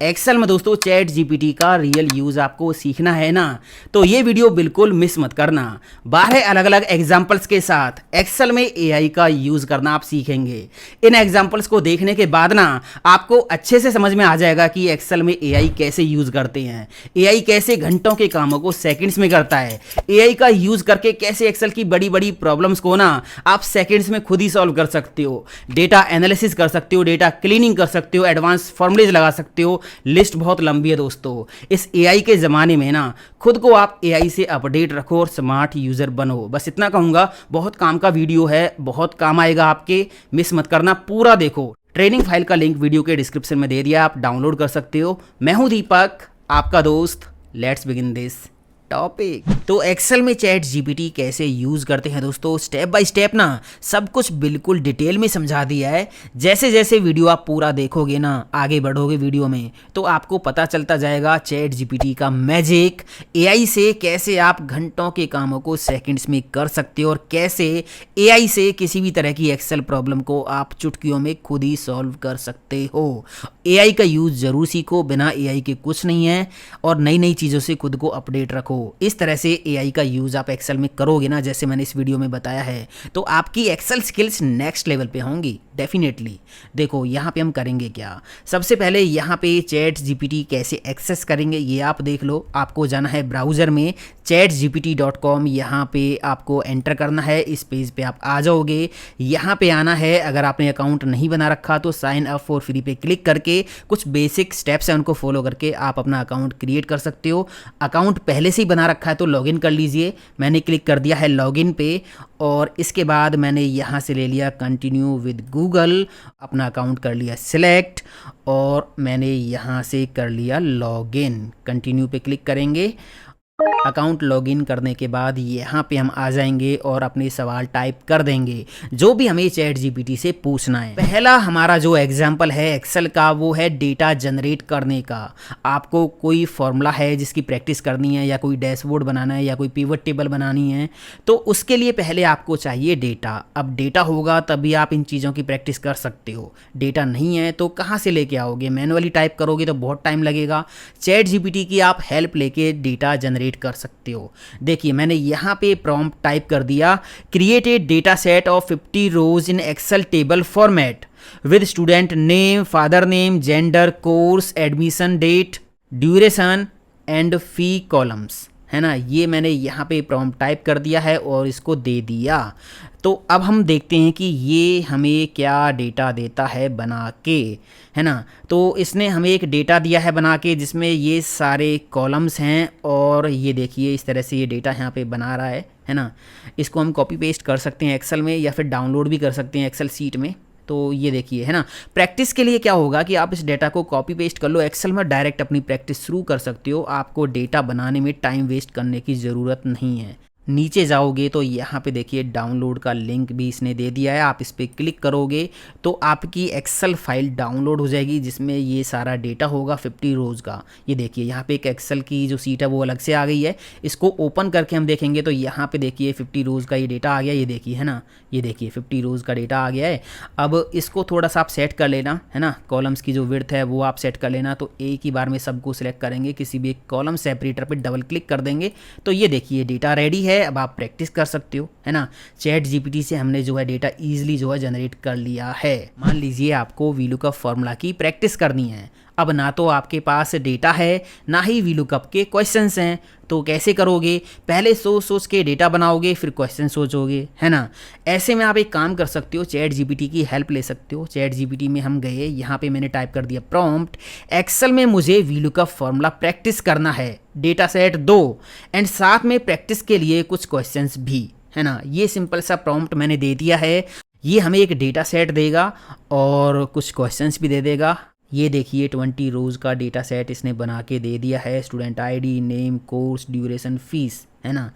Excel में दोस्तों chat GPT का रियल यूज़ आपको सीखना है ना, तो ये वीडियो बिल्कुल मिस मत करना। 12 अलग अलग एग्जाम्पल्स के साथ एक्सेल में एआई का यूज़ करना आप सीखेंगे। इन एग्जाम्पल्स को देखने के बाद ना आपको अच्छे से समझ में आ जाएगा कि एक्सेल में एआई कैसे यूज़ करते हैं, एआई कैसे घंटों के कामों को सेकंड्स में करता है, एआई का यूज़ करके कैसे एक्सेल की बड़ी बड़ी प्रॉब्लम्स को ना आप सेकंड्स में खुद ही सॉल्व कर सकते हो, डेटा एनालिसिस कर सकते हो, डेटा क्लीनिंग कर सकते हो, एडवांस फॉर्मूलेज लगा सकते हो। लिस्ट बहुत लंबी है दोस्तों। इस एआई के ज़माने में ना खुद को आप एआई से अपडेट रखो और स्मार्ट यूज़र बनो। बस इतना कहूँगा। बहुत काम का वीडियो है, बहुत काम आएगा आपके, मिस मत करना, पूरा देखो। ट्रेनिंग फाइल का लिंक वीडियो के डिस्क्रिप्शन में दे दिया, आप डाउनलोड कर सकते हो। मैं हूँ दीपक, आपका दोस्त। Let's begin this topic. तो एक्सेल में चैट जीपीटी कैसे यूज़ करते हैं दोस्तों, स्टेप बाय स्टेप ना सब कुछ बिल्कुल डिटेल में समझा दिया है। जैसे जैसे वीडियो आप पूरा देखोगे ना, आगे बढ़ोगे वीडियो में, तो आपको पता चलता जाएगा चैट जीपीटी का मैजिक, एआई से कैसे आप घंटों के कामों को सेकंड्स में कर सकते हो और कैसे एआई से किसी भी तरह की एक्सेल प्रॉब्लम को आप चुटकियों में खुद ही सॉल्व कर सकते हो। एआई का यूज़ ज़रूर सीखो, बिना एआई के कुछ नहीं है, और नई नई चीज़ों से खुद को अपडेट रखो। इस तरह से एआई का यूज़ आप एक्सेल में करोगे ना, जैसे मैंने इस वीडियो में बताया है, तो आपकी एक्सेल स्किल्स नेक्स्ट लेवल पे होंगी डेफिनेटली। देखो यहाँ पे हम करेंगे क्या। सबसे पहले यहाँ पे चैट जीपीटी कैसे एक्सेस करेंगे ये आप देख लो। आपको जाना है ब्राउज़र में chatgpt.com, यहाँ पे आपको एंटर करना है। इस पेज पे आप आ जाओगे। यहाँ पे आना है। अगर आपने अकाउंट नहीं बना रखा तो साइन अप फॉर फ्री पे क्लिक करके कुछ बेसिक स्टेप्स हैं उनको फॉलो करके आप अपना अकाउंट क्रिएट कर सकते हो। अकाउंट पहले से ही बना रखा है तो लॉगिन कर लीजिए। मैंने क्लिक कर दिया है लॉगिन पे, और इसके बाद मैंने यहाँ से ले लिया कंटिन्यू विद गूगल, अपना अकाउंट कर लिया सिलेक्ट, और मैंने यहाँ से कर लिया लॉगिन। कंटिन्यू पे क्लिक करेंगे। अकाउंट लॉगिन करने के बाद यहाँ पे हम आ जाएंगे और अपने सवाल टाइप कर देंगे जो भी हमें चैट जीपीटी से पूछना है। पहला हमारा जो एग्जांपल है एक्सेल का, वो है डेटा जनरेट करने का। आपको कोई फॉर्मूला है जिसकी प्रैक्टिस करनी है, या कोई डैशबोर्ड बनाना है, या कोई पिवट टेबल बनानी है, तो उसके लिए पहले आपको चाहिए डेटा। अब डेटा होगा तभी आप इन चीज़ों की प्रैक्टिस कर सकते हो। डेटा नहीं है तो कहाँ से लेके आओगे, मैनुअली टाइप करोगे तो बहुत टाइम लगेगा। चैट जीपीटी की आप हेल्प लेके डेटा जनरेट कर सकते हो। देखिए मैंने यहाँ पे प्रॉम्प्ट टाइप कर दिया, create a data set of 50 rows in Excel table format with student name, father name, gender, course, admission date, duration and fee columns, है ना। ये मैंने यहाँ पे प्रॉम्प्ट टाइप कर दिया है और इसको दे दिया। तो अब हम देखते हैं कि ये हमें क्या डेटा देता है बना के, है ना। तो इसने हमें एक डेटा दिया है बना के जिसमें ये सारे कॉलम्स हैं, और ये देखिए इस तरह से ये डेटा यहाँ पे बना रहा है ना। इसको हम कॉपी पेस्ट कर सकते हैं एक्सेल में, या फिर डाउनलोड भी कर सकते हैं एक्सेल सीट में। तो ये देखिए, है ना। प्रैक्टिस के लिए क्या होगा कि आप इस डेटा को कॉपी पेस्ट कर लो एक्सेल में, डायरेक्ट अपनी प्रैक्टिस शुरू कर सकते हो। आपको डेटा बनाने में टाइम वेस्ट करने की ज़रूरत नहीं है। नीचे जाओगे तो यहाँ पे देखिए डाउनलोड का लिंक भी इसने दे दिया है। आप इस पर क्लिक करोगे तो आपकी एक्सेल फाइल डाउनलोड हो जाएगी जिसमें ये सारा डेटा होगा 50 रोज़ का। ये देखिए यहाँ पे एक एक्सेल की जो सीट है वो अलग से आ गई है। इसको ओपन करके हम देखेंगे तो यहाँ पे देखिए 50 रोज़ का ये डेटा आ गया। ये देखिए, है ना, ये देखिए 50 रोज़ का डेटा आ गया है। अब इसको थोड़ा सा आप सेट कर लेना, है ना। कॉलम्स की जो विड्थ है वो आप सेट कर लेना। तो एक ही बार में सबको सिलेक्ट करेंगे, किसी भी एक कॉलम सेपरेटर पर डबल क्लिक कर देंगे तो ये देखिए डेटा रेडी है। अब आप प्रैक्टिस कर सकते हो, है ना। चैट जीपीटी से हमने जो है डेटा इजीली जो है जनरेट कर लिया है। मान लीजिए आपको वीलुकअप फॉर्मूला की प्रैक्टिस करनी है। अब ना तो आपके पास डेटा है, ना ही वीलुकअप के क्वेश्चंस हैं, तो कैसे करोगे। पहले सोच सोच के डेटा बनाओगे, फिर क्वेश्चन सोचोगे, है ना। ऐसे में आप एक काम कर सकते हो, चैट जीपीटी की हेल्प ले सकते हो। चैट जीपीटी में हम गए, यहाँ पे मैंने टाइप कर दिया प्रॉम्प्ट, एक्सेल में मुझे वीलुकअप फॉर्मूला प्रैक्टिस करना है, डेटा सेट दो, एंड साथ में प्रैक्टिस के लिए कुछ क्वेश्चंस भी, है ना। ये सिंपल सा प्रॉम्प्ट मैंने दे दिया है। ये हमें एक डेटा सेट देगा और कुछ क्वेश्चंस भी दे देगा। ये देखिए 20 रोज़ का डेटा सेट इसने बना के दे दिया है। Student ID, name, course, duration, fees, है ना।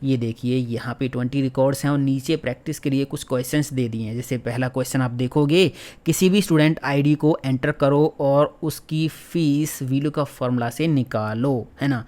ये देखिए यहाँ पे 20 रिकॉर्ड्स हैं और नीचे प्रैक्टिस के लिए कुछ क्वेश्चंस दे दिए हैं। जैसे पहला क्वेश्चन आप देखोगे, किसी भी स्टूडेंट आईडी को एंटर करो और उसकी फ़ीस वीलुकअप फॉर्मूला से निकालो, है ना।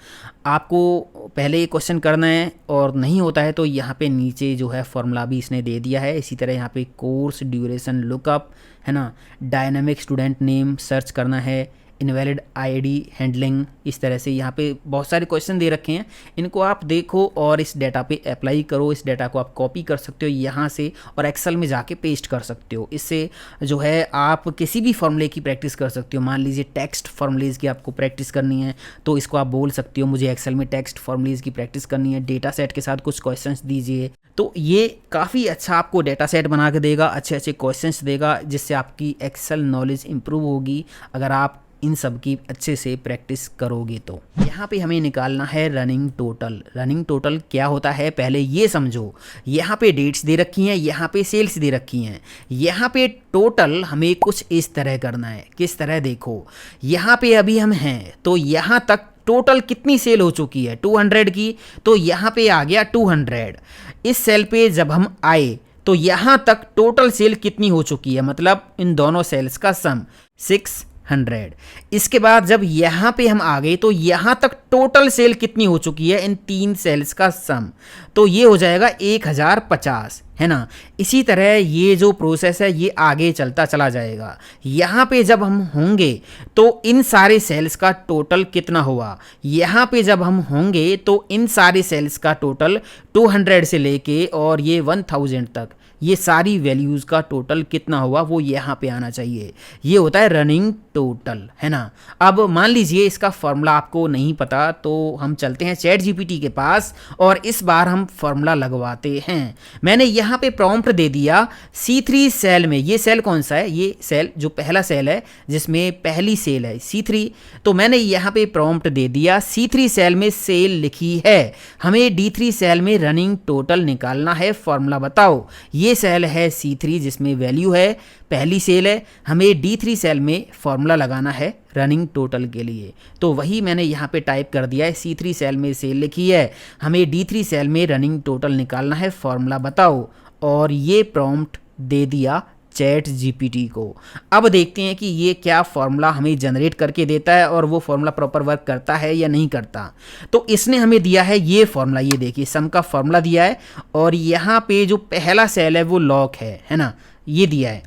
आपको पहले ये क्वेश्चन करना है, और नहीं होता है तो यहाँ पे नीचे जो है फॉर्मूला भी इसने दे दिया है। इसी तरह यहाँ पे कोर्स, ड्यूरेशन, लुकअप, है ना। डायनामिक स्टूडेंट नेम सर्च करना है, इनवैलिड आईडी हैंडलिंग, इस तरह से यहाँ पे बहुत सारे क्वेश्चन दे रखे हैं। इनको आप देखो और इस डेटा पे अप्लाई करो। इस डेटा को आप कॉपी कर सकते हो यहाँ से और एक्सेल में जाके पेस्ट कर सकते हो। इससे जो है आप किसी भी फॉर्मूले की प्रैक्टिस कर सकते हो। मान लीजिए टेक्स्ट फॉर्मूलेज की आपको प्रैक्टिस करनी है तो इसको आप बोल सकते हो मुझे एक्सेल में टेक्स्ट फॉर्मूलेज की प्रैक्टिस करनी है, डेटा सेट के साथ कुछ क्वेश्चंस दीजिए। तो ये काफ़ी अच्छा आपको डेटा सेट बना के देगा, अच्छे अच्छे क्वेश्चंस देगा, जिससे आपकी एक्सेल नॉलेज इंप्रूव होगी अगर आप इन सब की अच्छे से प्रैक्टिस करोगे। तो यहाँ पे हमें निकालना है रनिंग टोटल। रनिंग टोटल क्या होता है पहले ये समझो। यहाँ पे डेट्स दे रखी हैं, यहाँ पे सेल्स दे रखी हैं, यहाँ पे टोटल हमें कुछ इस तरह करना है। किस तरह, देखो यहाँ पे अभी हम हैं तो यहाँ तक टोटल कितनी सेल हो चुकी है 200 की, तो यहाँ पे आ गया 200। इस सेल पे जब हम आए तो यहाँ तक टोटल सेल कितनी हो चुकी है, मतलब इन दोनों सेल्स का सम 600। इसके बाद जब यहाँ पे हम आ गए तो यहाँ तक टोटल सेल कितनी हो चुकी है इन 3 सेल्स का सम, तो ये हो जाएगा 1050, है ना। इसी तरह ये जो प्रोसेस है ये आगे चलता चला जाएगा। यहाँ पे जब हम होंगे तो इन सारे सेल्स का टोटल कितना हुआ, यहाँ पे जब हम होंगे तो इन सारे सेल्स का टोटल 200 से लेके और ये 1000 तक ये सारी वैल्यूज़ का टोटल कितना हुआ वो यहाँ पे आना चाहिए। ये होता है रनिंग टोटल, है ना। अब मान लीजिए इसका फॉर्मूला आपको नहीं पता तो हम चलते हैं चैट जीपीटी के पास और इस बार हम फॉर्मूला लगवाते हैं। मैंने यहाँ पे प्रॉम्प्ट दे दिया C3 सेल में। ये सेल कौन सा है, ये सेल जो पहला सेल है जिसमें पहली सेल है C3, तो मैंने यहाँ पे प्रॉम्प्ट दे दिया C3 सेल में सेल लिखी है, हमें D3 सेल में रनिंग टोटल निकालना है, फॉर्मूला बताओ। ये सेल है C3 जिसमें वैल्यू है, पहली सेल है, हमें D3 सेल में फॉर्मूला लगाना है रनिंग टोटल के लिए। तो वही मैंने यहाँ पे टाइप कर दिया है, C3 सेल में सेल लिखी है, हमें D3 सेल में रनिंग टोटल निकालना है, फॉर्मूला बताओ। और ये प्रॉम्प्ट दे दिया चैट जीपीटी को। अब देखते हैं कि ये क्या फॉर्मूला हमें जनरेट करके देता है और वो फॉर्मूला प्रॉपर वर्क करता है या नहीं करता। तो इसने हमें दिया है ये फॉर्मूला, ये देखिए सम का फॉर्मूला दिया है और यहाँ पे जो पहला सेल है वो लॉक है ना, ये दिया है।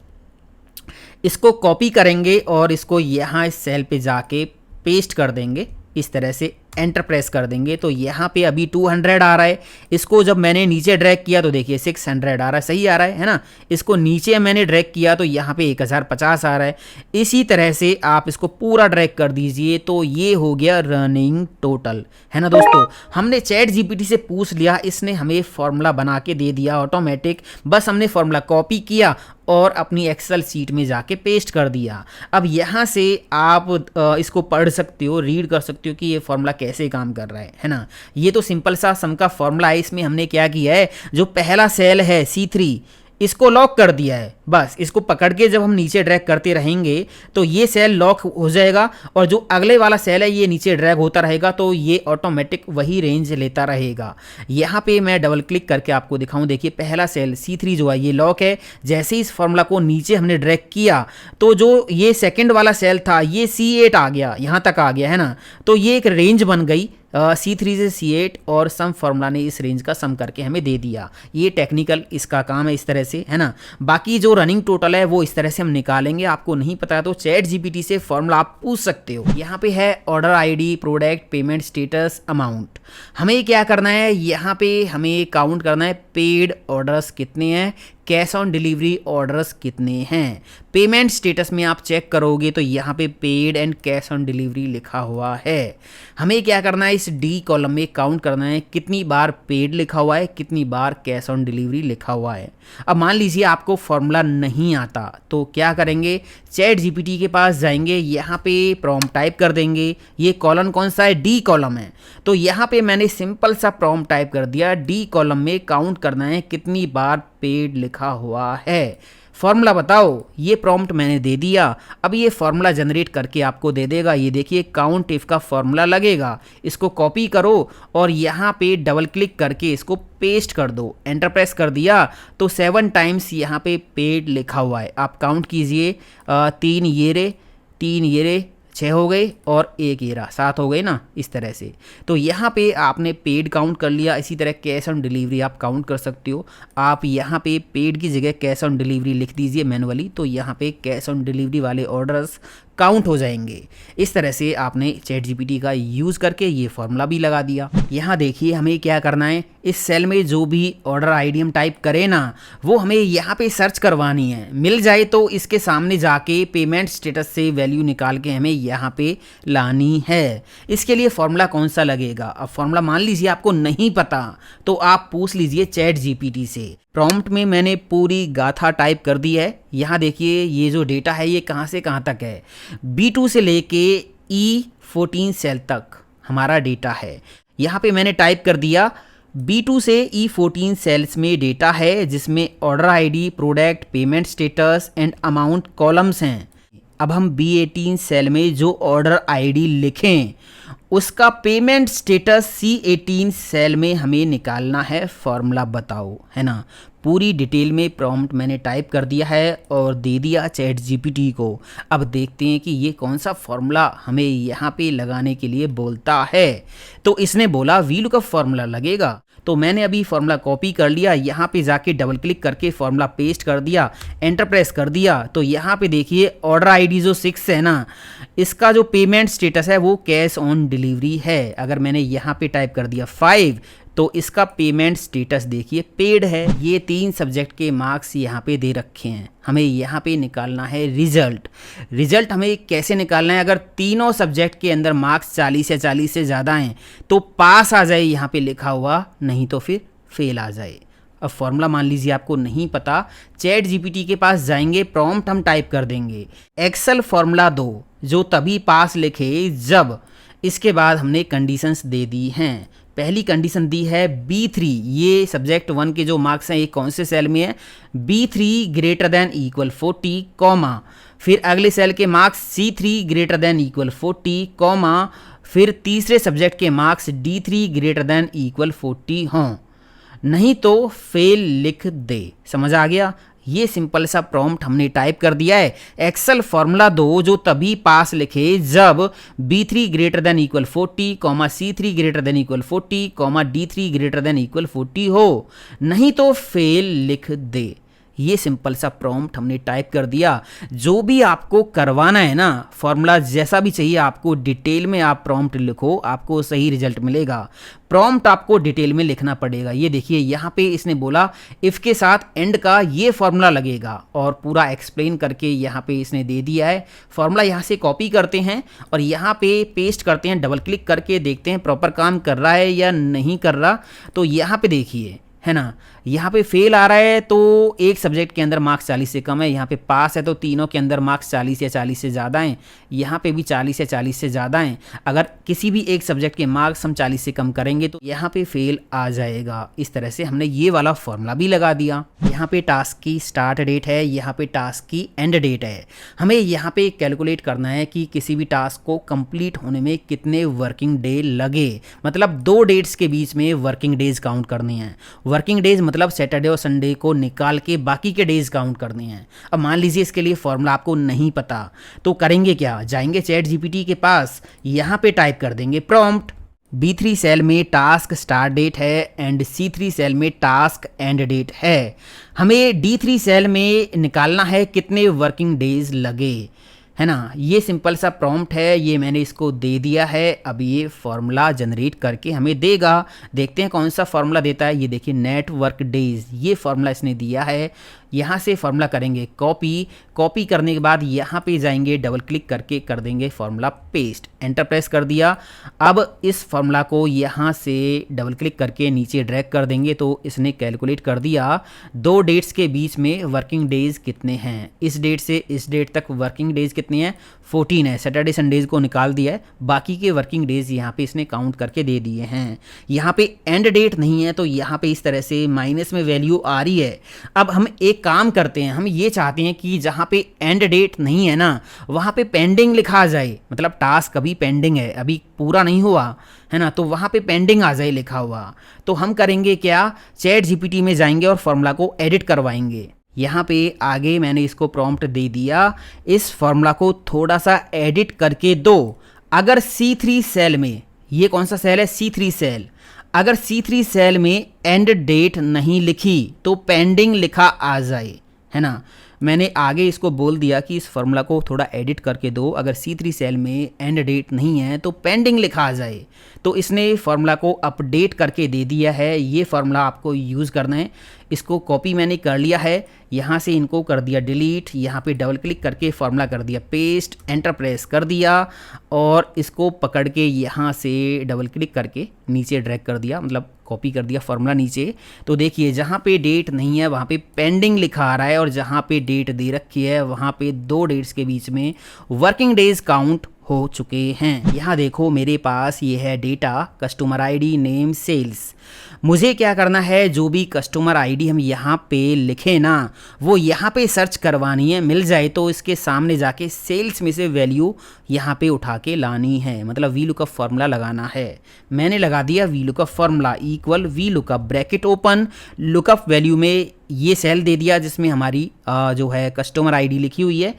इसको कॉपी करेंगे और इसको यहाँ इस सेल पे जाके पेस्ट कर देंगे, इस तरह से एंटर प्रेस कर देंगे तो यहाँ पे अभी 200 आ रहा है। इसको जब मैंने नीचे ड्रैग किया तो देखिए 600 आ रहा है, सही आ रहा है ना। इसको नीचे मैंने ड्रैग किया तो यहाँ पे 1050 आ रहा है। इसी तरह से आप इसको पूरा ड्रैग कर दीजिए तो ये हो गया रनिंग टोटल, है ना दोस्तों। हमने चैट जीपीटी से पूछ लिया, इसने हमें फॉर्मूला बना के दे दिया ऑटोमेटिक, बस हमने फॉर्मूला कॉपी किया और अपनी एक्सेल सीट में जाके पेस्ट कर दिया। अब यहाँ से आप इसको पढ़ सकते हो, रीड कर सकते हो कि ये फॉर्मूला कैसे काम कर रहा है ना। ये तो सिंपल सा सम का फॉर्मूला है। इसमें हमने क्या किया है, जो पहला सेल है C3 इसको लॉक कर दिया है। बस इसको पकड़ के जब हम नीचे ड्रैग करते रहेंगे तो ये सेल लॉक हो जाएगा और जो अगले वाला सेल है ये नीचे ड्रैग होता रहेगा तो ये ऑटोमेटिक वही रेंज लेता रहेगा। यहाँ पे मैं डबल क्लिक करके आपको दिखाऊं, देखिए पहला सेल C3 जो है ये लॉक है। जैसे ही इस फॉर्मूला को नीचे हमने ड्रैग किया तो जो ये सेकेंड वाला सेल था ये C8 आ गया, यहाँ तक आ गया, है ना। तो ये एक रेंज बन गई C3 से C8 और सम फॉर्मूला ने इस रेंज का सम करके हमें दे दिया। ये टेक्निकल इसका काम है इस तरह से, है ना। बाकी जो रनिंग टोटल है वो इस तरह से हम निकालेंगे। आपको नहीं पता है तो चैट जीपीटी से फॉर्मूला आप पूछ सकते हो। यहाँ पे है order ID, product, payment status, amount. हमें क्या करना है, यहाँ पे हमें काउंट करना है पेड ऑर्डर्स कितने हैं, कैश ऑन डिलीवरी ऑर्डर्स कितने हैं। पेमेंट स्टेटस में आप चेक करोगे तो यहाँ पे paid and cash on delivery लिखा हुआ है। हमें क्या करना है, इस डी कॉलम में काउंट करना है कितनी बार पेड लिखा हुआ है, कितनी बार कैश ऑन डिलीवरी लिखा हुआ है। अब मान लीजिए आपको फॉर्मूला नहीं आता तो क्या करेंगे, चैट जीपीटी के पास जाएंगे, यहाँ पे प्रॉम्प्ट टाइप कर देंगे। ये कॉलम कौन सा है, डी कॉलम है। तो यहाँ पे मैंने सिंपल सा प्रॉम्प्ट टाइप कर दिया, डी कॉलम में काउंट करना है कितनी बार पेड लिखा हुआ है, फॉर्मूला बताओ। ये प्रॉम्प्ट मैंने दे दिया। अब ये फॉर्मूला जनरेट करके आपको दे देगा। ये देखिए काउंट इफ का फॉर्मूला लगेगा। इसको कॉपी करो और यहाँ पे डबल क्लिक करके इसको पेस्ट कर दो, एंटर प्रेस कर दिया तो 7 टाइम्स यहाँ पे पेड लिखा हुआ है। आप काउंट कीजिए, 3 ये रे 6 हो गए और 1 ये रहा 7 हो गए ना, इस तरह से। तो यहाँ पे आपने पेड काउंट कर लिया। इसी तरह कैश ऑन डिलीवरी आप काउंट कर सकते हो। आप यहाँ पे पेड की जगह कैश ऑन डिलीवरी लिख दीजिए मैनुअली, तो यहाँ पे कैश ऑन डिलीवरी वाले ऑर्डर्स काउंट हो जाएंगे। इस तरह से आपने चैट जीपीटी का यूज़ करके ये फॉर्मूला भी लगा दिया। यहाँ देखिए हमें क्या करना है, इस सेल में जो भी ऑर्डर आईडी हम टाइप करें ना, वो हमें यहाँ पे सर्च करवानी है। मिल जाए तो इसके सामने जाके पेमेंट स्टेटस से वैल्यू निकाल के हमें यहाँ पे लानी है। इसके लिए फॉर्मूला कौन सा लगेगा? अब फॉर्मूला मान लीजिए आपको नहीं पता तो आप पूछ लीजिए चैट जीपीटी से। प्रॉम्प्ट में मैंने पूरी गाथा टाइप कर दी है। यहाँ देखिए ये जो डेटा है ये कहाँ से कहाँ तक है, B2 से लेके E14 सेल तक हमारा डेटा है। यहाँ पे मैंने टाइप कर दिया B2 से E14 सेल्स में डेटा है, जिसमें order ID, product, payment status and amount columns हैं। अब हम B18 सेल में जो ऑर्डर आईडी लिखें उसका पेमेंट स्टेटस C18 सेल में हमें निकालना है। फॉर्मूला बताओ, है ना। पूरी डिटेल में प्रॉम्प्ट मैंने टाइप कर दिया है और दे दिया चैट जीपीटी को। अब देखते हैं कि ये कौन सा फॉर्मूला हमें यहाँ पे लगाने के लिए बोलता है। तो इसने बोला VLOOKUP फॉर्मूला लगेगा। तो मैंने अभी फॉर्मूला कॉपी कर लिया, यहाँ पे जाके डबल क्लिक करके फॉर्मूला पेस्ट कर दिया, एंटर प्रेस कर दिया। तो यहाँ पे देखिए ऑर्डर आईडी जो 6 है ना, इसका जो पेमेंट स्टेटस है वो कैश ऑन डिलीवरी है। अगर मैंने यहाँ पे टाइप कर दिया 5 तो इसका पेमेंट स्टेटस देखिए पेड है। ये 3 सब्जेक्ट के मार्क्स यहाँ पे दे रखे हैं। हमें यहाँ पे निकालना है रिजल्ट हमें कैसे निकालना है? अगर तीनों सब्जेक्ट के अंदर मार्क्स 40 या 40 से ज़्यादा हैं तो पास आ जाए यहाँ पे लिखा हुआ, नहीं तो फिर फेल आ जाए। अब फॉर्मूला मान लीजिए आपको नहीं पता, चैट जीपीटी के पास जाएंगे, प्रॉम्प्ट हम टाइप कर देंगे एक्सेल फॉर्मूला दो जो तभी पास लिखे जब, इसके बाद हमने कंडीशंस दे दी हैं। पहली कंडीशन दी है B3, ये सब्जेक्ट 1 के जो मार्क्स हैं ये कौन से सेल में है, B3 greater than equal 40 comma, फिर अगले सेल के marks C3 greater than equal 40 comma, फिर तीसरे सब्जेक्ट के marks D3 greater than equal 40 हों, नहीं तो फेल लिख दे। समझ आ गया? ये सिंपल सा प्रॉम्प्ट हमने टाइप कर दिया है। एक्सेल फॉर्मूला दो जो तभी पास लिखे जब B3 greater than equal 40 comma C3 greater than equal 40 comma D3 greater than equal 40 हो, नहीं तो फेल लिख दे। ये सिंपल सा प्रॉम्प्ट हमने टाइप कर दिया। जो भी आपको करवाना है ना, फॉर्मूला जैसा भी चाहिए आपको, डिटेल में आप प्रॉम्प्ट लिखो, आपको सही रिजल्ट मिलेगा। प्रॉम्प्ट आपको डिटेल में लिखना पड़ेगा। ये देखिए यहाँ पे इसने बोला इफ़ के साथ एंड का ये फॉर्मूला लगेगा और पूरा एक्सप्लेन करके यहाँ पे इसने दे दिया है। फॉर्मूला यहाँ से कॉपी करते हैं और यहाँ पे पेस्ट करते हैं, डबल क्लिक करके देखते हैं प्रॉपर काम कर रहा है या नहीं कर रहा। तो यहाँ पे देखिए, है ना, यहाँ पे फेल आ रहा है तो एक सब्जेक्ट के अंदर मार्क्स 40 से कम है, यहाँ पे पास है तो तीनों के अंदर मार्क्स 40 या 40 से ज़्यादा हैं, यहाँ पे भी 40 या 40 से ज़्यादा हैं। अगर किसी भी एक सब्जेक्ट के मार्क्स हम 40 से कम करेंगे तो यहाँ पे फेल आ जाएगा। इस तरह से हमने ये वाला फॉर्मूला भी लगा दिया। यहाँ पे टास्क की स्टार्ट डेट है, यहाँ पे टास्क की एंड डेट है। हमें यहाँ पे कैलकुलेट करना है कि किसी भी टास्क को कंप्लीट होने में कितने वर्किंग डे लगे, मतलब 2 डेट्स के बीच में वर्किंग डेज काउंट करने हैं। वर्किंग डेज मतलब सैटरडे और संडे को निकाल के बाकी के डेज काउंट करने हैं। अब मान लीजिए इसके लिए फॉर्मूला आपको नहीं पता तो करेंगे क्या, जाएंगे चैट जीपीटी के पास, यहाँ पे टाइप कर देंगे प्रॉम्प्ट B3 सेल में टास्क स्टार्ट डेट है एंड C3 सेल में टास्क एंड डेट है। हमें D3 सेल में निकालना है कितने वर्किंग डेज लगे, है ना। ये सिंपल सा प्रॉम्प्ट है, ये मैंने इसको दे दिया है। अब ये फॉर्मूला जनरेट करके हमें देगा। देखते हैं कौन सा फॉर्मूला देता है। ये देखिए नेट वर्क डेज, ये फॉर्मूला इसने दिया है। यहाँ से फॉर्मूला करेंगे कॉपी करने के बाद यहाँ पे जाएंगे, डबल क्लिक करके कर देंगे फॉर्मूला पेस्ट, एंटर प्रेस कर दिया। अब इस फॉर्मूला को यहाँ से डबल क्लिक करके नीचे ड्रैग कर देंगे तो इसने कैलकुलेट कर दिया 2 डेट्स के बीच में वर्किंग डेज कितने हैं। इस डेट से इस डेट तक वर्किंग डेज कितनी है, 14 है। सैटरडे संडेज को निकाल दिया है, बाकी के वर्किंग डेज यहाँ पे इसने काउंट करके दे दिए हैं। यहाँ पे एंड डेट नहीं है तो यहाँ पे इस तरह से माइनस में वैल्यू आ रही है। अब हम एक काम करते हैं, हम ये चाहते हैं कि जहाँ पे एंड डेट नहीं है ना, वहाँ पे पेंडिंग लिखा जाए, मतलब टास्क अभी पेंडिंग है, अभी पूरा नहीं हुआ है ना, तो वहाँ पे पेंडिंग आ जाए लिखा हुआ। तो हम करेंगे क्या, चैट जीपीटी में जाएंगे और फॉर्मूला को एडिट करवाएंगे। यहाँ पे आगे मैंने इसको प्रॉम्प्ट दे दिया, इस फॉर्मूला को थोड़ा सा एडिट करके दो। अगर C3 सेल में, ये कौन सा सेल है, C3 सेल, अगर C3 सेल में एंड डेट नहीं लिखी तो पेंडिंग लिखा आ जाए, है ना। मैंने आगे इसको बोल दिया कि इस फार्मूला को थोड़ा एडिट करके दो, अगर C3 सेल में एंड डेट नहीं है तो पेंडिंग लिखा आ जाए। तो इसने फार्मूला को अपडेट करके दे दिया है। ये फार्मूला आपको यूज़ करना है। इसको कॉपी मैंने कर लिया है, यहाँ से इनको कर दिया डिलीट, यहाँ पे डबल क्लिक करके फार्मूला कर दिया पेस्ट, एंटर प्रेस कर दिया और इसको पकड़ के यहाँ से डबल क्लिक करके नीचे ड्रैग कर दिया, मतलब कॉपी कर दिया फार्मूला नीचे। तो देखिए जहाँ पे डेट नहीं है वहाँ पे पेंडिंग लिखा आ रहा है और जहाँ पे डेट दे रखी है वहाँ पे 2 डेट्स के बीच में वर्किंग डेज काउंट हो चुके हैं। यहाँ देखो मेरे पास ये है data, customer ID, name, sales. मुझे क्या करना है, जो भी कस्टमर आईडी हम यहाँ पे लिखें ना वो यहाँ पे सर्च करवानी है, मिल जाए तो इसके सामने जाके सेल्स में से वैल्यू यहाँ पे उठा के लानी है, मतलब वी लुकअप फार्मूला लगाना है। मैंने लगा दिया V lookup formula equal V lookup bracket open, lookup value में ये सेल दे दिया जिसमें हमारी जो है कस्टमर आईडी लिखी हुई है।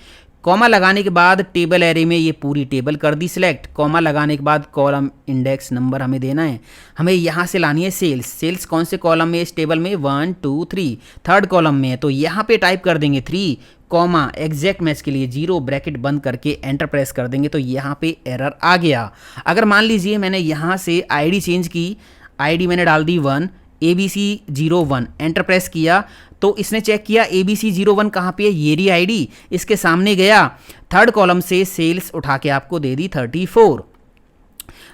कॉमा लगाने के बाद टेबल एरे में ये पूरी टेबल कर दी सिलेक्ट। कॉमा लगाने के बाद कॉलम इंडेक्स नंबर हमें देना है, हमें यहाँ से लानी है सेल्स। सेल्स कौन से कॉलम में इस टेबल में, 1 2 3, थर्ड कॉलम में है तो यहाँ पे टाइप कर देंगे 3 कॉमा एग्जैक्ट मैच के लिए 0 ब्रैकेट बंद करके एंटर प्रेस कर देंगे तो यहाँ पे एरर आ गया। अगर मान लीजिए मैंने यहाँ से आईडी चेंज की, आईडी मैंने डाल दी 1 ABC01, एंटर प्रेस किया तो इसने चेक किया ABC01 कहाँ पे है, ये रही आईडी, इसके सामने गया, थर्ड कॉलम से सेल्स उठा के आपको दे दी 34।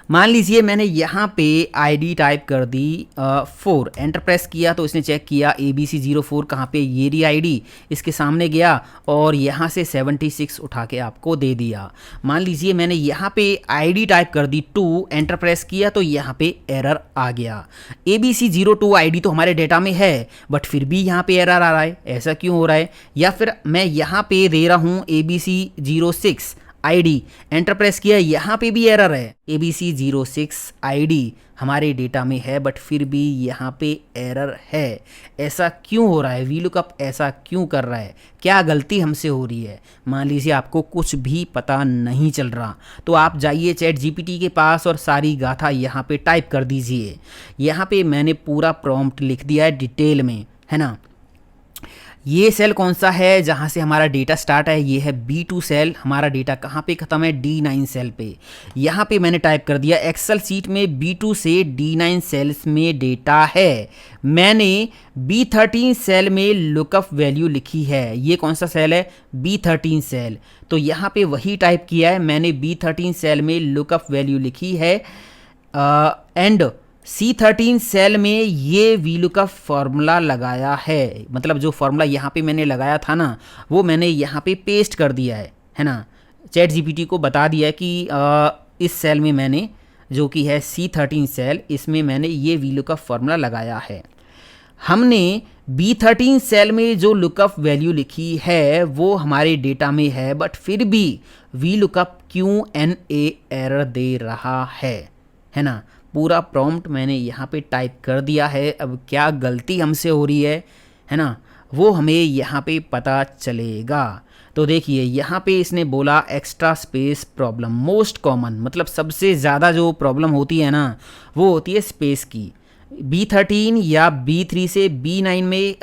मान लीजिए मैंने यहाँ पे आईडी टाइप कर दी 4, एंटर प्रेस किया तो इसने चेक किया ABC04 कहाँ पे, ये रही आईडी, इसके सामने गया और यहाँ से 76 उठा के आपको दे दिया। मान लीजिए मैंने यहाँ पे आईडी टाइप कर दी 2, एंटर प्रेस किया तो यहाँ पे एरर आ गया। ABC02 आईडी तो हमारे डेटा में है बट फिर भी यहाँ पे एरर आ रहा है, ऐसा क्यों हो रहा है? या फिर मैं यहाँ पे दे रहा हूँ ABC06 आईडी, एंटर प्रेस किया, यहाँ पे भी एरर है। ABC06 आईडी हमारे डेटा में है बट फिर भी यहाँ पे एरर है, ऐसा क्यों हो रहा है? वी लुकअप ऐसा क्यों कर रहा है? क्या गलती हमसे हो रही है? मान लीजिए आपको कुछ भी पता नहीं चल रहा तो आप जाइए चैट जीपीटी के पास और सारी गाथा यहाँ पे टाइप कर दीजिए। यहाँ पे मैंने पूरा प्रॉम्प्ट लिख दिया है डिटेल में, है ना। ये सेल कौन सा है जहाँ से हमारा डेटा स्टार्ट है, ये है B2 सेल। हमारा डेटा कहाँ पे ख़त्म है, D9 सेल पे। यहाँ पे मैंने टाइप कर दिया एक्सेल सीट में B2 से D9 सेल्स में डेटा है। मैंने B13 सेल में लुकअप वैल्यू लिखी है। ये कौन सा सेल है, B13 सेल। तो यहाँ पे वही टाइप किया है मैंने, B13 सेल में लुकअप वैल्यू लिखी है एंड C13 सेल में ये वी लुकअप फार्मूला लगाया है, मतलब जो फार्मूला यहाँ पे मैंने लगाया था ना वो मैंने यहाँ पे पेस्ट कर दिया है ना। चैट जीपीटी को बता दिया है कि इस सेल में मैंने जो कि है C13 सेल, इसमें मैंने ये वी लुकअप फार्मूला लगाया है। हमने B13 सेल में जो लुकअप वैल्यू लिखी है वो हमारे डेटा में है बट फिर भी वी लुकअप Q&A एरर दे रहा है ना। पूरा प्रॉम्प्ट मैंने यहाँ पे टाइप कर दिया है। अब क्या गलती हमसे हो रही है ना, वो हमें यहाँ पे पता चलेगा। तो देखिए यहाँ पे इसने बोला extra space problem most common, मतलब सबसे ज़्यादा जो प्रॉब्लम होती है ना वो होती है स्पेस की। B13 या B3 से B9 में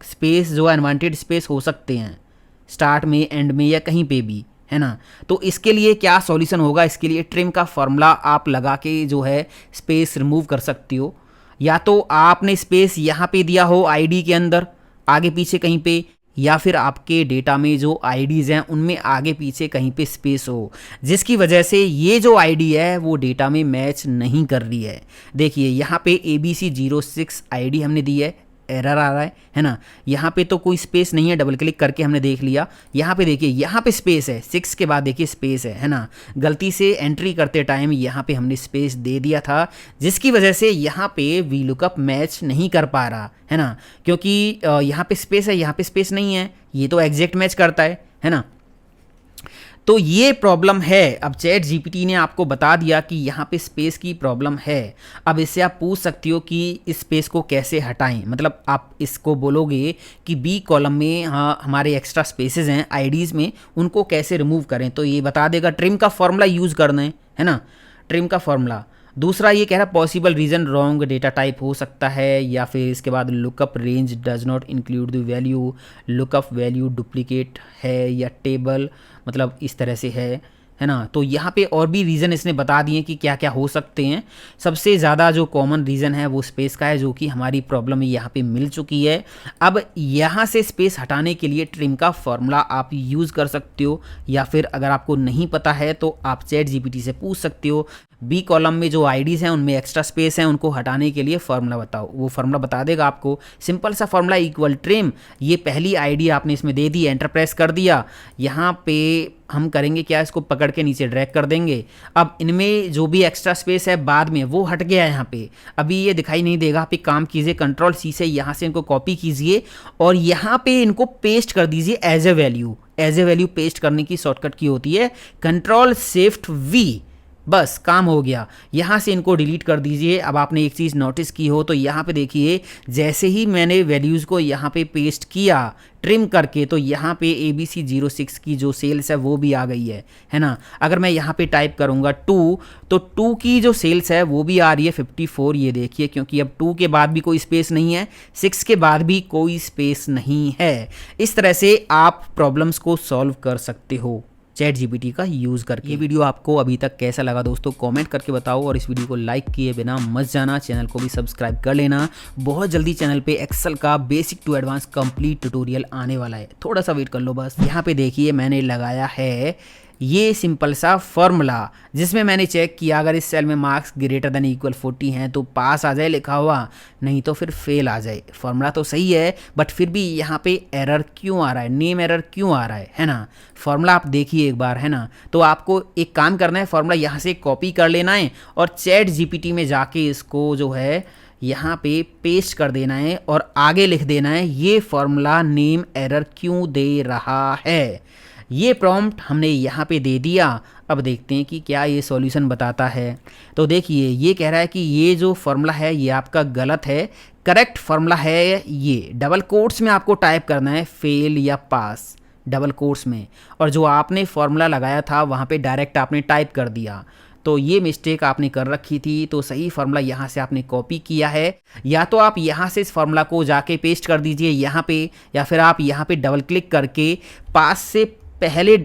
स्पेस जो अनवांटेड स्पेस हो सकते हैं, स्टार्ट में, एंड में या कहीं पे भी, है ना। तो इसके लिए क्या सॉल्यूशन होगा, इसके लिए ट्रिम का फॉर्मूला आप लगा के जो है स्पेस रिमूव कर सकती हो। या तो आपने स्पेस यहाँ पे दिया हो आईडी के अंदर आगे पीछे कहीं पे, या फिर आपके डेटा में जो आईडीज़ हैं उनमें आगे पीछे कहीं पे स्पेस हो, जिसकी वजह से ये जो आईडी है वो डेटा में मैच नहीं कर रही है। देखिए यहाँ पे ABC06 आईडी हमने दी है, एरर आ रहा है ना। यहाँ पे तो कोई स्पेस नहीं है, डबल क्लिक करके हमने देख लिया। यहाँ पे देखिए यहाँ पे स्पेस है, 6 के बाद देखिए स्पेस है ना। गलती से एंट्री करते टाइम यहाँ पे हमने स्पेस दे दिया था, जिसकी वजह से यहाँ पे वी लुकअप मैच नहीं कर पा रहा है ना, क्योंकि यहाँ पे स्पेस है, यहाँ पे स्पेस नहीं है, ये तो एग्जैक्ट मैच करता है ना। तो ये प्रॉब्लम है। अब चैट जीपीटी ने आपको बता दिया कि यहाँ पे स्पेस की प्रॉब्लम है। अब इससे आप पूछ सकती हो कि इस स्पेस को कैसे हटाएं, मतलब आप इसको बोलोगे कि बी कॉलम में हमारे एक्स्ट्रा स्पेसेस हैं आईडीज़ में, उनको कैसे रिमूव करें। तो ये बता देगा ट्रिम का फॉर्मूला यूज़ करना है ना। ट्रिम का फॉर्मूला दूसरा ये कह रहा है possible reason wrong data type हो सकता है, या फिर इसके बाद lookup range does not include the value, lookup value duplicate है या टेबल, मतलब इस तरह से है ना। तो यहाँ पे और भी रीज़न इसने बता दिए कि क्या क्या हो सकते हैं। सबसे ज़्यादा जो कॉमन रीज़न है वो स्पेस का है, जो कि हमारी प्रॉब्लम यहाँ पे मिल चुकी है। अब यहाँ से स्पेस हटाने के लिए ट्रिम का फॉर्मूला आप यूज़ कर सकते हो, या फिर अगर आपको नहीं पता है तो आप चैट जीपीटी से पूछ सकते हो। बी कॉलम में जो आईडीज़ हैं उनमें एक्स्ट्रा स्पेस है, उनको हटाने के लिए फार्मूला बताओ, वो फार्मूला बता देगा आपको। सिंपल सा फार्मूला इक्वल ट्रिम, ये पहली आईडी आपने इसमें दे दी, एंटर प्रेस कर दिया। यहाँ पे हम करेंगे क्या, इसको पकड़ के नीचे ड्रैग कर देंगे। अब इनमें जो भी एक्स्ट्रा स्पेस है बाद में वो हट गया है यहाँ पे, अभी ये दिखाई नहीं देगा। आप एक काम कीजिए, कंट्रोल सी से यहाँ से इनको कॉपी कीजिए और यहाँ पे इनको पेस्ट कर दीजिए as a value. As a value paste करने की शॉर्टकट की होती है कंट्रोल शिफ्ट वी, बस काम हो गया। यहाँ से इनको डिलीट कर दीजिए। अब आपने एक चीज़ नोटिस की हो तो यहाँ पे देखिए, जैसे ही मैंने वैल्यूज़ को यहाँ पे पेस्ट किया ट्रिम करके, तो यहाँ पे ABC06 की जो सेल्स है वो भी आ गई है ना। अगर मैं यहाँ पे टाइप करूँगा 2, तो 2 की जो सेल्स है वो भी आ रही है 54, ये देखिए, क्योंकि अब 2 के बाद भी कोई स्पेस नहीं है, 6 के बाद भी कोई स्पेस नहीं है। इस तरह से आप प्रॉब्लम्स को सॉल्व कर सकते हो चैट जीपीटी का यूज़ करके। ये वीडियो आपको अभी तक कैसा लगा दोस्तों, कमेंट करके बताओ, और इस वीडियो को लाइक किए बिना मत जाना, चैनल को भी सब्सक्राइब कर लेना। बहुत जल्दी चैनल पे एक्सेल का basic to advance complete tutorial आने वाला है, थोड़ा सा वेट कर लो बस। यहाँ पे देखिए मैंने लगाया है ये सिंपल सा फॉर्मूला, जिसमें मैंने चेक किया अगर इस सेल में मार्क्स ग्रेटर देन इक्वल 40 हैं तो पास आ जाए लिखा हुआ, नहीं तो फिर फेल आ जाए। फॉर्मूला तो सही है बट फिर भी यहाँ पे एरर क्यों आ रहा है, नेम एरर क्यों आ रहा है ना। फॉर्मूला आप देखिए एक बार, है ना। तो आपको एक काम करना है, फॉर्मूला यहाँ से कॉपी कर लेना है और चैट जीपीटी में जाके इसको जो है यहाँ पे पेस्ट कर देना है और आगे लिख देना है ये फॉर्मूला नेम एरर क्यों दे रहा है। ये प्रॉम्प्ट हमने यहाँ पे दे दिया। अब देखते हैं कि क्या ये सॉल्यूशन बताता है। तो देखिए ये कह रहा है कि ये जो फॉर्मूला है ये आपका गलत है, करेक्ट फॉर्मूला है ये। डबल कोट्स में आपको टाइप करना है फेल या पास, डबल कोट्स में, और जो आपने फॉर्मूला लगाया था वहाँ पे डायरेक्ट आपने टाइप कर दिया। तो ये मिस्टेक आपने कर रखी थी। तो सही फार्मूला यहाँ से आपने कॉपी किया है, या तो आप यहाँ से इस फार्मूला को जाके पेस्ट कर दीजिए यहाँ पे, या फिर आप यहाँ पे डबल क्लिक करके पास से पहले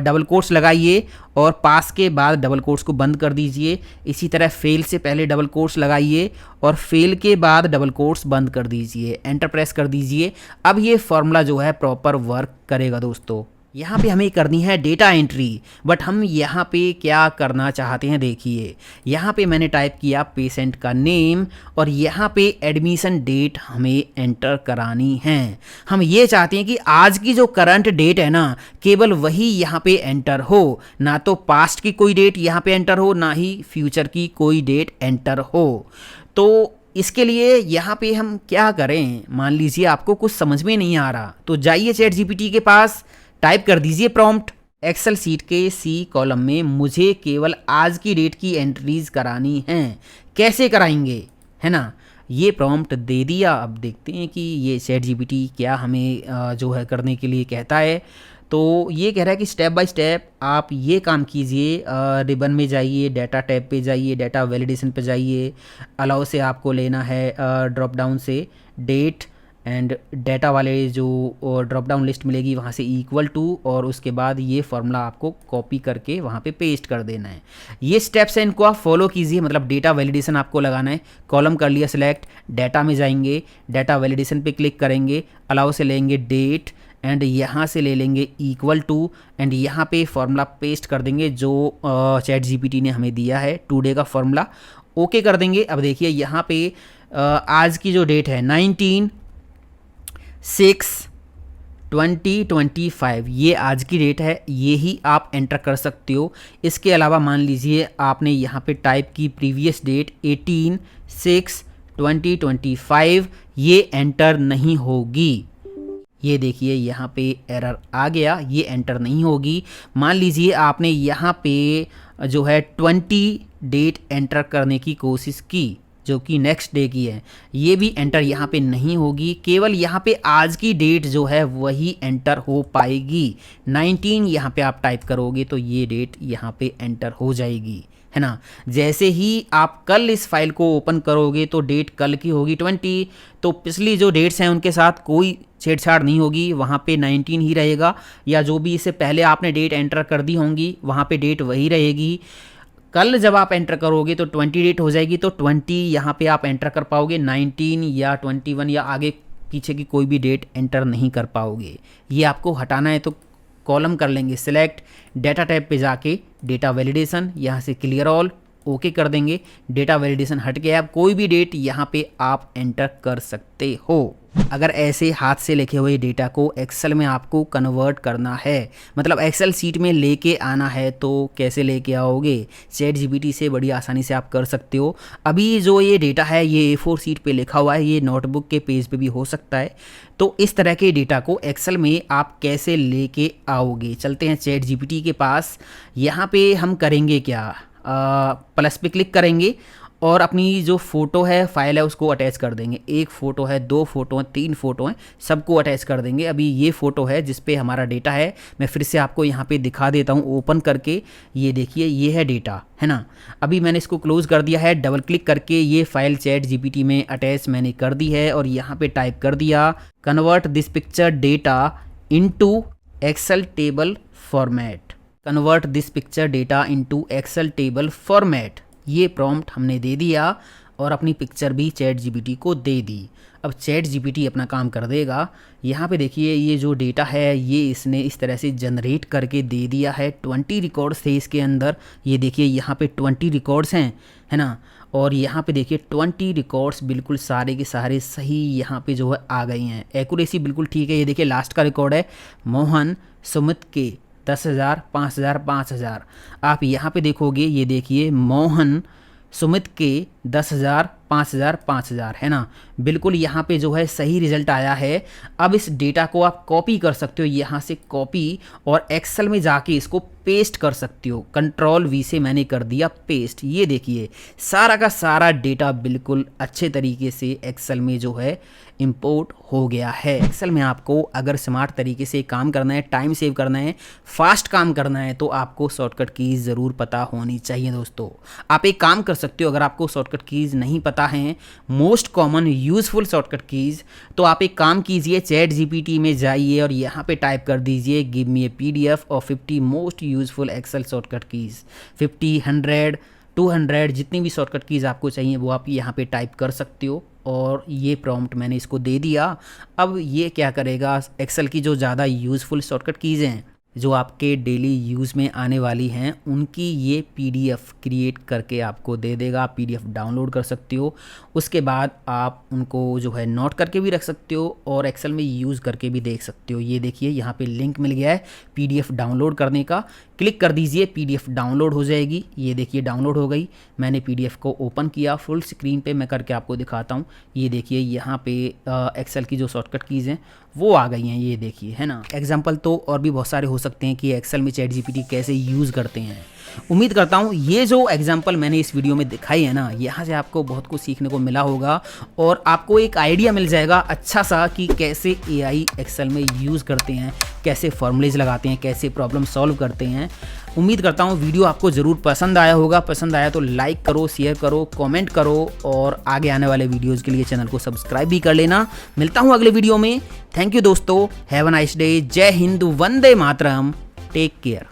डबल कोट्स लगाइए और पास के बाद डबल कोट्स को बंद कर दीजिए। इसी तरह फेल से पहले डबल कोट्स लगाइए और फेल के बाद डबल कोट्स बंद कर दीजिए, एंटर प्रेस कर दीजिए। अब ये फॉर्मूला जो है प्रॉपर वर्क करेगा दोस्तों। यहाँ पे हमें करनी है डेटा एंट्री, बट हम यहाँ पे क्या करना चाहते हैं देखिए। यहाँ पे मैंने टाइप किया पेशेंट का नेम और यहाँ पे एडमिशन डेट हमें एंटर करानी है। हम ये चाहते हैं कि आज की जो करंट डेट है ना, केवल वही यहाँ पे एंटर हो, ना तो पास्ट की कोई डेट यहाँ पे एंटर हो, ना ही फ्यूचर की कोई डेट एंटर हो। तो इसके लिए यहाँ पे हम क्या करें, मान लीजिए आपको कुछ समझ में नहीं आ रहा, तो जाइए चैट जीपीटी के पास, टाइप कर दीजिए प्रॉम्प्ट एक्सेल सीट के सी कॉलम में मुझे केवल आज की डेट की एंट्रीज करानी हैं, कैसे कराएंगे, है ना। ये प्रॉम्प्ट दे दिया। अब देखते हैं कि ये चैट जीपीटी क्या हमें जो है करने के लिए कहता है। तो ये कह रहा है कि स्टेप बाय स्टेप आप ये काम कीजिए। रिबन में जाइए, डाटा टैब पे जाइए, डाटा वैलिडेशन पे जाइए, अलाउ से आपको लेना है ड्रॉप डाउन से डेट एंड डाटा वाले जो ड्रॉप डाउन लिस्ट मिलेगी वहाँ से इक्वल टू, और उसके बाद ये फार्मूला आपको कॉपी करके वहाँ पे पेस्ट कर देना है। ये स्टेप्स हैं, इनको आप फॉलो कीजिए। मतलब डेटा वैलिडेशन आपको लगाना है, कॉलम कर लिया सिलेक्ट, डाटा में जाएंगे, डाटा वैलिडेशन पे क्लिक करेंगे, अलाउ से लेंगे डेट एंड यहाँ से ले लेंगे इक्वल टू, एंड यहाँ पे फार्मूला पेस्ट कर देंगे जो चैट जीपीटी ने हमें दिया है टुडे का फार्मूला, ओके कर देंगे। अब देखिए यहाँ पे आज की जो डेट है 19/6/2025, ये आज की डेट है, ये ही आप एंटर कर सकते हो। इसके अलावा मान लीजिए आपने यहाँ पे टाइप की प्रीवियस डेट 18/6/2025, ये एंटर नहीं होगी। ये देखिए यहाँ पे एरर आ गया, ये एंटर नहीं होगी। मान लीजिए आपने यहाँ पे जो है 20 डेट एंटर करने की कोशिश की, जो कि नेक्स्ट डे की है, ये भी एंटर यहाँ पे नहीं होगी। केवल यहाँ पे आज की डेट जो है वही एंटर हो पाएगी। 19 यहाँ पे आप टाइप करोगे तो ये डेट यहाँ पे एंटर हो जाएगी, है ना। जैसे ही आप कल इस फाइल को ओपन करोगे तो डेट कल की होगी 20, तो पिछली जो डेट्स हैं उनके साथ कोई छेड़छाड़ नहीं होगी, वहाँ पे 19 ही रहेगा, या जो भी इससे पहले आपने डेट एंटर कर दी होंगी वहाँ पे डेट वही रहेगी। कल जब आप एंटर करोगे तो 20 डेट हो जाएगी, तो 20 यहाँ पे आप एंटर कर पाओगे, 19 या 21 या आगे पीछे की कोई भी डेट एंटर नहीं कर पाओगे। ये आपको हटाना है तो कॉलम कर लेंगे सिलेक्ट, डेटा टैब पे जाके डेटा वैलिडेशन, यहाँ से क्लियर ऑल ओके कर देंगे। डेटा वैलिडेशन हट गया, अब कोई भी डेट यहाँ पे आप एंटर कर सकते हो। अगर ऐसे हाथ से लिखे हुए डेटा को एक्सेल में आपको कन्वर्ट करना है, मतलब एक्सेल सीट में लेके आना है, तो कैसे लेके आओगे? चैट जीपीटी से बड़ी आसानी से आप कर सकते हो। अभी जो ये डेटा है ये A4 सीट पे लिखा हुआ है, ये नोटबुक के पेज पे भी हो सकता है। तो इस तरह के डेटा को एक्सेल में आप कैसे लेके आओगे? चलते हैं चैट जीपीटी के पास। यहाँ पे हम करेंगे क्या, प्लस पे क्लिक करेंगे और अपनी जो फ़ोटो है, फाइल है, उसको अटैच कर देंगे। एक फ़ोटो है, 2 फ़ोटो हैं, 3 फ़ोटो हैं, सबको अटैच कर देंगे। अभी ये फ़ोटो है जिस पे हमारा डेटा है, मैं फिर से आपको यहाँ पे दिखा देता हूँ ओपन करके। ये देखिए, ये है डेटा, है ना। अभी मैंने इसको क्लोज़ कर दिया है, डबल क्लिक करके ये फाइल चैट जीपीटी में अटैच मैंने कर दी है और यहाँ पे टाइप कर दिया convert this picture data into Excel table format. Convert this picture data into Excel table format, ये प्रॉम्प्ट हमने दे दिया और अपनी पिक्चर भी चैट जीपीटी को दे दी। अब चैट जीपीटी अपना काम कर देगा। यहाँ पे देखिए, ये जो डेटा है ये इसने इस तरह से जनरेट करके दे दिया है। 20 रिकॉर्ड्स थे इसके अंदर, ये देखिए यहाँ पे 20 रिकॉर्ड्स हैं, है ना। और यहाँ पे देखिए 20 रिकॉर्ड्स बिल्कुल सारे के सारे सही यहाँ पे जो है आ गई हैं। एक्यूरेसी बिल्कुल ठीक है। ये देखिए लास्ट का रिकॉर्ड है मोहन सुमित के 10,000, 5,000, 5,000। आप यहाँ पे देखोगे, ये देखिए मोहन सुमित के 10,000, 5,000, 5,000, है ना। बिल्कुल यहाँ पे जो है सही रिजल्ट आया है। अब इस डेटा को आप कॉपी कर सकते हो, यहाँ से कॉपी, और एक्सेल में जाके इसको पेस्ट कर सकते हो। कंट्रोल V से मैंने कर दिया पेस्ट। ये देखिए सारा का सारा डेटा बिल्कुल अच्छे तरीके से एक्सेल में जो है इंपोर्ट हो गया है। एक्सेल में आपको अगर स्मार्ट तरीके से काम करना है, टाइम सेव करना है, फास्ट काम करना है, तो आपको शॉर्टकट कीज़ ज़रूर पता होनी चाहिए दोस्तों। आप एक काम कर सकते हो, अगर आपको शॉर्टकट कीज़ नहीं पता हैं, most common useful shortcut keys, तो आप एक काम कीजिए, चैट जीपीटी में जाइए और यहाँ पे टाइप कर दीजिए give me a PDF of 50 most useful Excel shortcut keys. 50, 100, 200 जितनी भी शॉर्टकट कीज़ आपको चाहिए वो आप यहाँ पे टाइप कर सकते हो। और ये प्रॉम्प्ट मैंने इसको दे दिया। अब ये क्या करेगा, एक्सेल की जो ज़्यादा यूज़फुल शॉर्टकट कीज़ हैं जो आपके डेली यूज़ में आने वाली हैं, उनकी ये PDF क्रिएट करके आपको दे देगा। आप PDF डाउनलोड कर सकते हो, उसके बाद आप उनको जो है नोट करके भी रख सकते हो और एक्सेल में यूज़ करके भी देख सकते हो। ये देखिए यहाँ पे लिंक मिल गया है PDF डाउनलोड करने का, क्लिक कर दीजिए, PDF डाउनलोड हो जाएगी। ये देखिए डाउनलोड हो गई। मैंने PDF को ओपन किया, फुल स्क्रीन पे मैं करके आपको दिखाता हूँ। ये देखिए यहाँ पे एक्सेल की जो शॉर्टकट कीज़ हैं वो आ गई हैं, ये देखिए, है ना। एग्जाम्पल तो और भी बहुत सारे हो सकते हैं कि एक्सेल में चैट जीपीटी कैसे यूज़ करते हैं। उम्मीद करता हूँ ये जो एग्जाम्पल मैंने इस वीडियो में दिखाई है ना, यहाँ से आपको बहुत कुछ सीखने को मिला होगा और आपको एक आइडिया मिल जाएगा अच्छा सा कि कैसे AI एक्सेल में यूज़ करते हैं, कैसे फॉर्मूलेज लगाते हैं, कैसे प्रॉब्लम सॉल्व करते हैं। उम्मीद करता हूँ वीडियो आपको ज़रूर पसंद आया होगा। पसंद आया तो लाइक करो, शेयर करो, कमेंट करो और आगे आने वाले वीडियोज़ के लिए चैनल को सब्सक्राइब भी कर लेना। मिलता हूँ अगले वीडियो में। थैंक यू दोस्तों, हैव अ नाइस डे। जय हिंद, वंदे मातरम, टेक केयर।